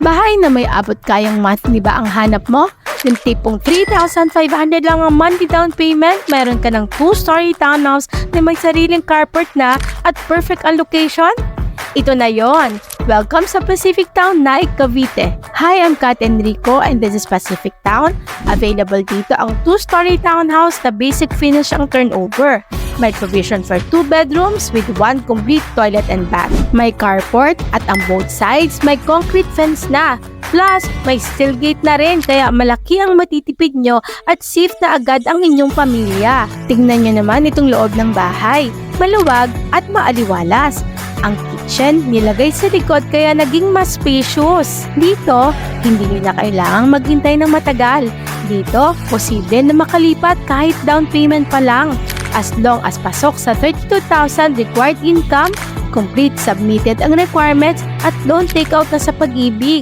Bahay na may abot kayang monthly ba ang hanap mo? Yung tipong 3,500 lang ang monthly down payment, meron ka ng 2-story townhouse na may sariling carport na at perfect ang location? Ito na yon. Welcome sa Pacific Town, Naik, Cavite. Hi, I'm Kat Enrico and this is Pacific Town. Available dito ang 2-story townhouse na basic finish ang turnover. May provision for 2 bedrooms with 1 complete toilet and bath. May carport at ang both sides may concrete fence na. Plus, may steel gate na rin kaya malaki ang matitipid nyo at safe na agad ang inyong pamilya. Tingnan nyo naman itong loob ng bahay. Maluwag at maaliwalas. Ang kitchen nilagay sa likod kaya naging mas spacious. Dito, hindi nyo na kailangang maghintay ng matagal. Dito, posible na makalipat kahit down payment pa lang. As long as pasok sa 32,000 required income, complete submitted ang requirements at loan takeout na sa Pag-ibig.